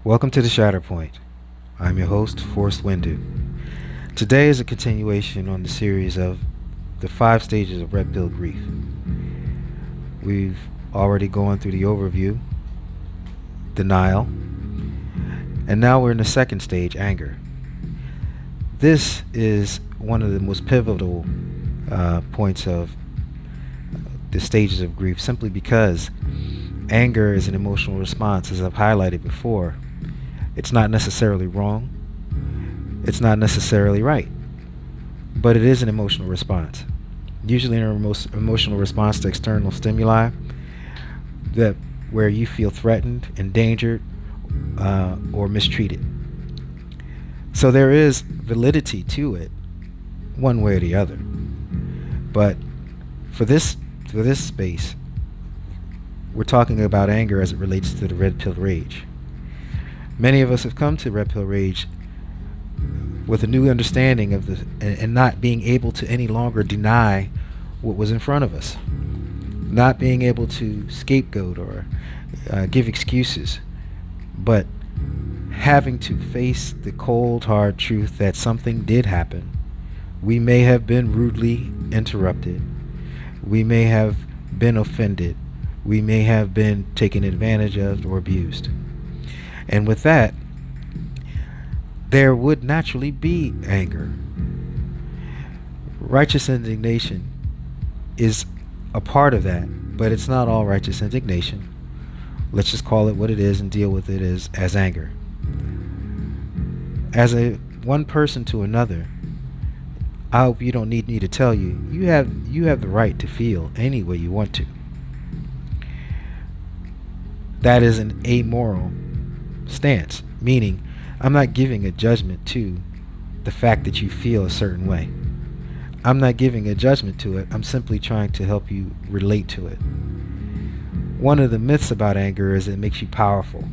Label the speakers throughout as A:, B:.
A: Welcome to the Shatterpoint. I'm your host, Forrest Windu. Today is a continuation on the series of the 5 stages of red pill grief. We've already gone through the overview, denial, and now we're in the second stage, anger. This is one of the most pivotal points of the stages of grief, simply because anger is an emotional response, as I've highlighted before. It's not necessarily wrong. It's not necessarily right. But it is an emotional response. Usually an emotional response to external stimuli that where you feel threatened, endangered, or mistreated. So there is validity to it, one way or the other. But for this space, we're talking about anger as it relates to the red pill rage. Many of us have come to red pill rage with a new understanding of and not being able to any longer deny what was in front of us, not being able to scapegoat or give excuses, but having to face the cold, hard truth that something did happen. We may have been rudely interrupted. We may have been offended. We may have been taken advantage of or abused. And with that, there would naturally be anger. Righteous indignation is a part of that, but it's not all righteous indignation. Let's just call it what it is and deal with it as anger. As a one person to another, I hope you don't need me to tell you, you have the right to feel any way you want to. That is an amoral stance, meaning I'm not giving a judgment to the fact that you feel a certain way. I'm not giving a judgment to it. I'm simply trying to help you relate to it. One of the myths about anger is it makes you powerful,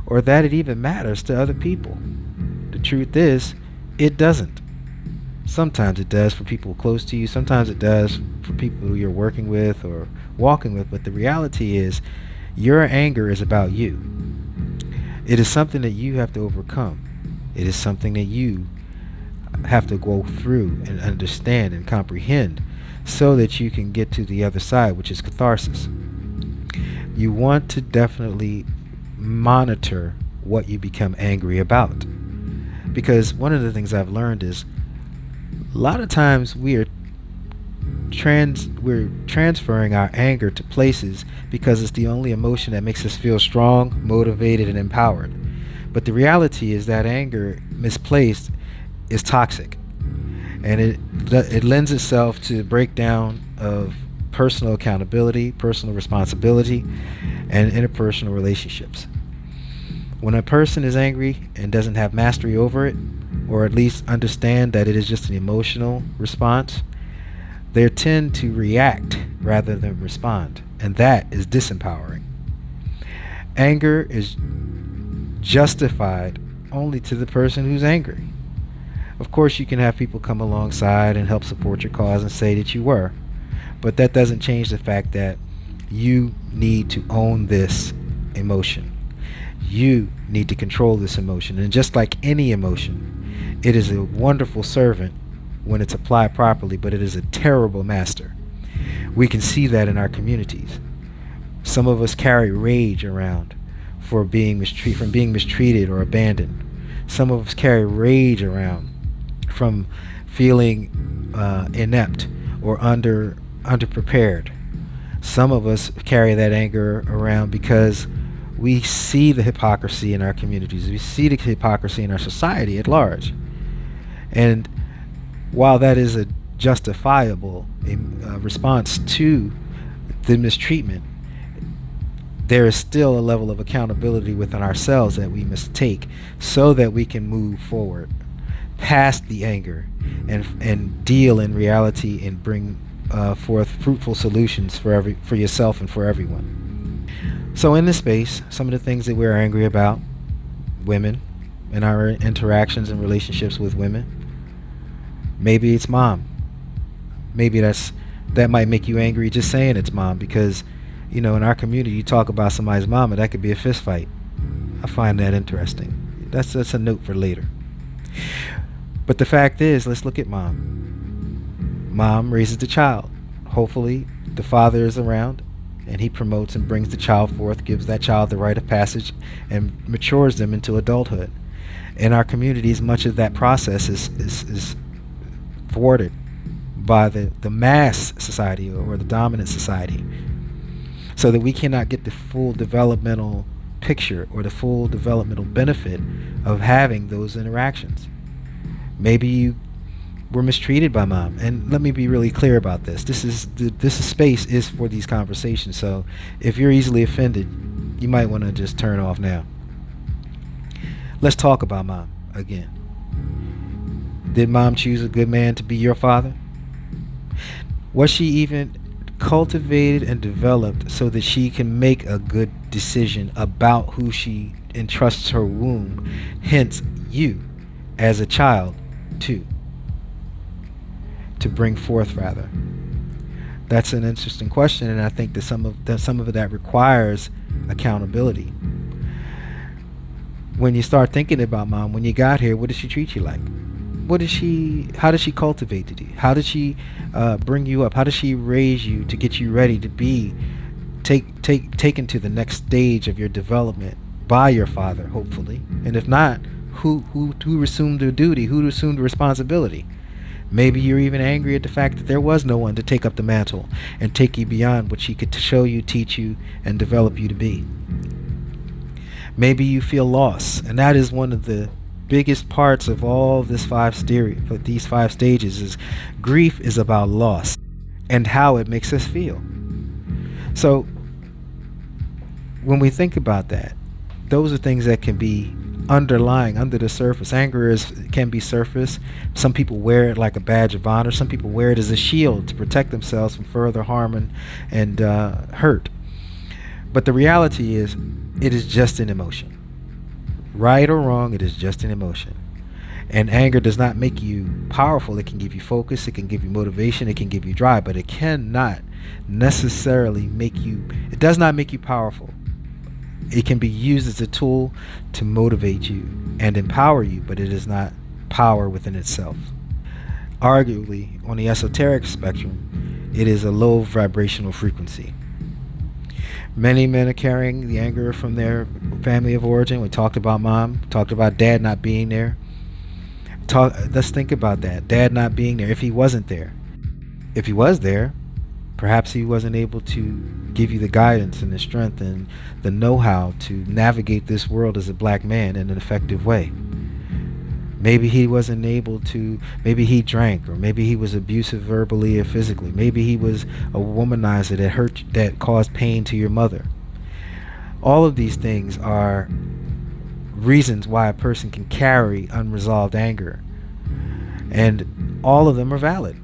A: or that it even matters to other people. The truth is, it doesn't. Sometimes it does for people close to you. Sometimes it does for people who you're working with or walking with. But the reality is, your anger is about you. It is something that you have to overcome. It is something that you have to go through and understand and comprehend so that you can get to the other side, which is catharsis. You want to definitely monitor what you become angry about. Because one of the things I've learned is a lot of times we're transferring our anger to places because it's the only emotion that makes us feel strong, motivated, and empowered. But the reality is that anger misplaced is toxic, and it lends itself to breakdown of personal accountability, personal responsibility, and interpersonal relationships. When a person is angry and doesn't have mastery over it, or at least understand that it is just an emotional response, they tend to react rather than respond, and that is disempowering. Anger is justified only to the person who's angry. Of course, you can have people come alongside and help support your cause and say that you were, but that doesn't change the fact that you need to own this emotion. You need to control this emotion, and just like any emotion, it is a wonderful servant when it's applied properly, but it is a terrible master. We can see that in our communities. Some of us carry rage around from being mistreated or abandoned. Some of us carry rage around from feeling inept or underprepared. Some of us carry that anger around because we see the hypocrisy in our communities. We see the hypocrisy in our society at large. And while that is a justifiable response to the mistreatment, there is still a level of accountability within ourselves that we must take so that we can move forward past the anger and deal in reality and bring forth fruitful solutions for yourself and for everyone. So in this space, some of the things that we're angry about, women and our interactions and relationships with women. Maybe it's mom. Maybe that might make you angry just saying it's mom, because in our community, you talk about somebody's mom and that could be a fist fight. I find that interesting. That's a note for later. But the fact is, let's look at mom. Mom raises the child. Hopefully, the father is around and he promotes and brings the child forth, gives that child the rite of passage, and matures them into adulthood. In our communities, much of that process is thwarted by the mass society or the dominant society, so that we cannot get the full developmental picture or the full developmental benefit of having those interactions. Maybe you were mistreated by mom, and let me be really clear about this. This space is for these conversations, so if you're easily offended, you might want to just turn off now. Let's talk about mom again. Did mom choose a good man to be your father? Was she even cultivated and developed so that she can make a good decision about who she entrusts her womb, hence you, as a child, to bring forth, rather? That's an interesting question, and I think that some of that requires accountability. When you start thinking about mom, when you got here, what did she treat you like? How did she cultivate you? How did she bring you up? How did she raise you to get you ready to be taken to the next stage of your development by your father, hopefully? And if not, who assumed the duty? Who assumed the responsibility? Maybe you're even angry at the fact that there was no one to take up the mantle and take you beyond what she could show you, teach you, and develop you to be. Maybe you feel lost, and that is one of the biggest parts of all these five stages. Is grief is about loss and how it makes us feel. So when we think about that, those are things that can be underlying under the surface. Anger can be surface. Some people wear it like a badge of honor. Some people wear it as a shield to protect themselves from further harm and hurt. But the reality is, it is just an emotion. Right or wrong, it is just an emotion. And anger does not make you powerful. It can give you focus, it can give you motivation, it can give you drive, but it cannot necessarily it does not make you powerful. It can be used as a tool to motivate you and empower you, but it is not power within itself. Arguably, on the esoteric spectrum, it is a low vibrational frequency. Many men are carrying the anger from their family of origin. We talked about mom, talked about dad not being there. Let's think about that. Dad not being there. If he wasn't there, if he was there, perhaps he wasn't able to give you the guidance and the strength and the know-how to navigate this world as a black man in an effective way. Maybe he wasn't able to, maybe he drank, or maybe he was abusive verbally or physically. Maybe he was a womanizer that caused pain to your mother. All of these things are reasons why a person can carry unresolved anger, and all of them are valid.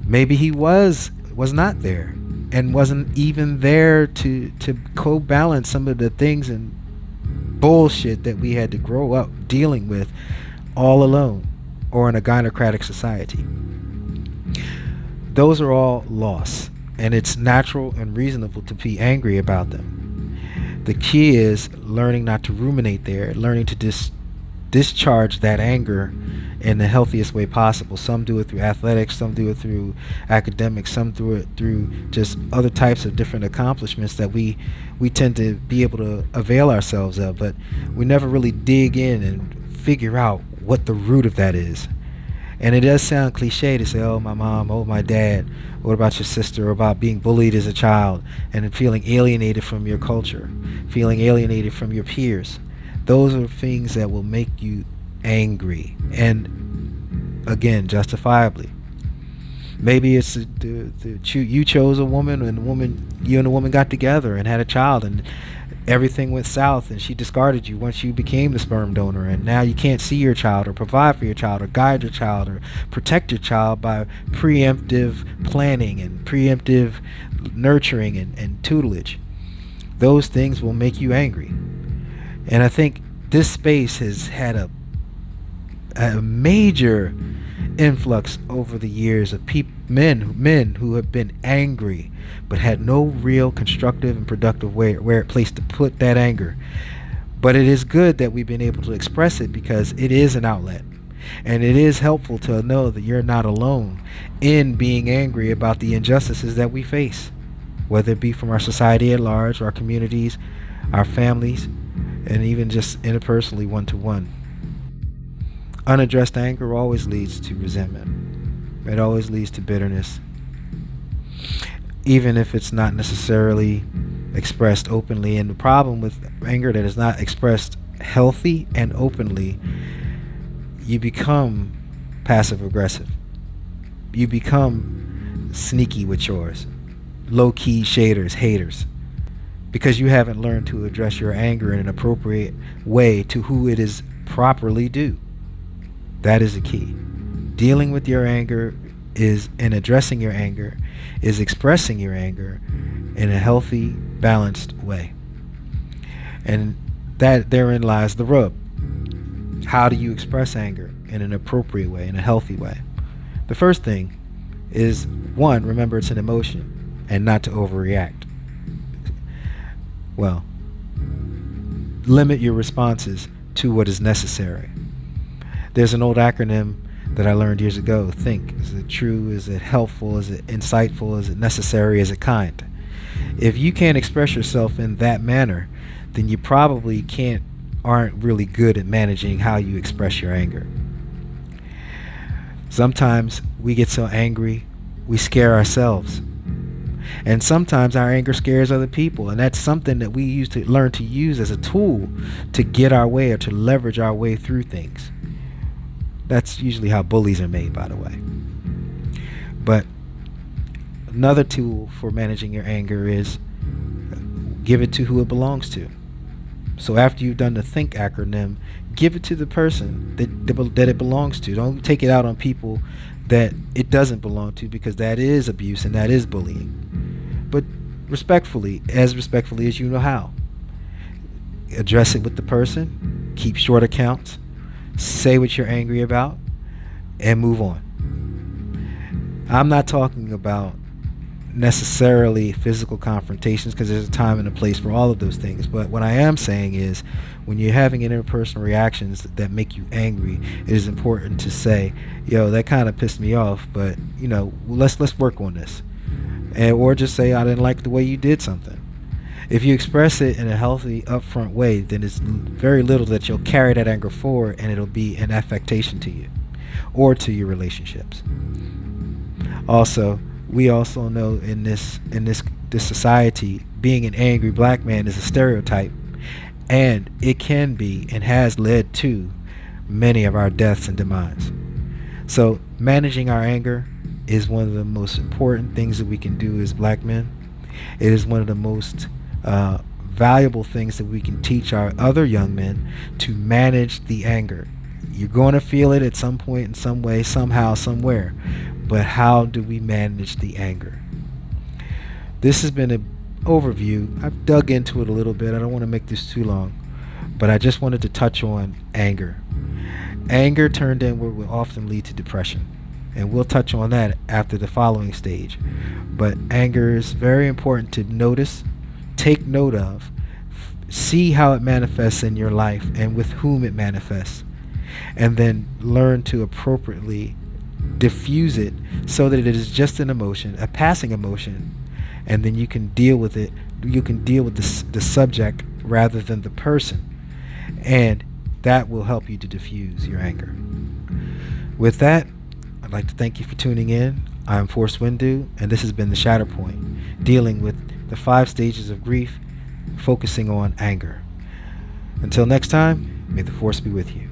A: Maybe he was not there and wasn't even there to co-balance some of the things and bullshit that we had to grow up dealing with all alone or in a gynocratic society. Those are all loss, and it's natural and reasonable to be angry about them. The key is learning not to ruminate there, learning to discharge that anger in the healthiest way possible. Some do it through athletics, some do it through academics, some do it through just other types of different accomplishments that we tend to be able to avail ourselves of, but we never really dig in and figure out what the root of that is. And it does sound cliche to say, oh, my mom, oh, my dad, what about your sister, or about being bullied as a child and feeling alienated from your culture, feeling alienated from your peers. Those are things that will make you angry, and again, justifiably. Maybe it's you chose a woman, and you and the woman got together and had a child, and everything went south, and she discarded you once you became the sperm donor, and now you can't see your child or provide for your child or guide your child or protect your child by preemptive planning and preemptive nurturing and tutelage. Those things will make you angry. And I think this space has had a major influx over the years of men who have been angry but had no real constructive and productive where place to put that anger. But it is good that we've been able to express it because it is an outlet. And it is helpful to know that you're not alone in being angry about the injustices that we face, whether it be from our society at large, our communities, our families, and even just interpersonally one-to-one. Unaddressed anger always leads to resentment. It always leads to bitterness. Even if it's not necessarily expressed openly. And the problem with anger that is not expressed healthy and openly, you become passive aggressive. You become sneaky with yours. Low-key shaders, haters. Because you haven't learned to address your anger in an appropriate way to who it is properly due. That is the key. Dealing with your anger and addressing your anger is expressing your anger in a healthy, balanced way. And that therein lies the rub. How do you express anger in an appropriate way, in a healthy way? The first thing is, one, remember it's an emotion and not to overreact. Well, limit your responses to what is necessary. There's an old acronym that I learned years ago. Think. Is it true? Is it helpful? Is it insightful? Is it necessary? Is it kind? If you can't express yourself in that manner, then you probably aren't really good at managing how you express your anger. Sometimes we get so angry, we scare ourselves. And sometimes our anger scares other people, and that's something that we use to learn to use as a tool to get our way or to leverage our way through things. That's usually how bullies are made, by the way. But another tool for managing your anger is give it to who it belongs to. So after you've done the think acronym, give it to the person that it belongs to. Don't take it out on people that it doesn't belong to, because that is abuse and that is bullying. But respectfully as you know how. Address it with the person, keep short accounts, say what you're angry about, and move on. I'm not talking about necessarily physical confrontations, because there's a time and a place for all of those things. But what I am saying is, when you're having interpersonal reactions that make you angry, it is important to say, yo, that kind of pissed me off, but let's work on this. Or just say, I didn't like the way you did something. If you express it in a healthy, upfront way, then it's very little that you'll carry that anger forward, and it'll be an affectation to you or to your relationships. Also, we also know in this society, being an angry black man is a stereotype, and it can be and has led to many of our deaths and demise. So managing our anger is one of the most important things that we can do as black men. It is one of the most valuable things that we can teach our other young men, to manage the anger. You're going to feel it at some point, in some way, somehow, somewhere. But how do we manage the anger? This has been an overview. I've dug into it a little bit. I don't want to make this too long, but I just wanted to touch on anger. Anger turned inward will often lead to depression, and we'll touch on that after the following stage. But anger is very important to notice, take note of, see how it manifests in your life and with whom it manifests, and then learn to appropriately diffuse it so that it is just an emotion, a passing emotion, and then you can deal with it. You can deal with the subject rather than the person, and that will help you to diffuse your anger. With that, I'd like to thank you for tuning in. I'm Forrest Windu, and this has been The Shatterpoint, dealing with the 5 stages of grief, focusing on anger. Until next time, may the force be with you.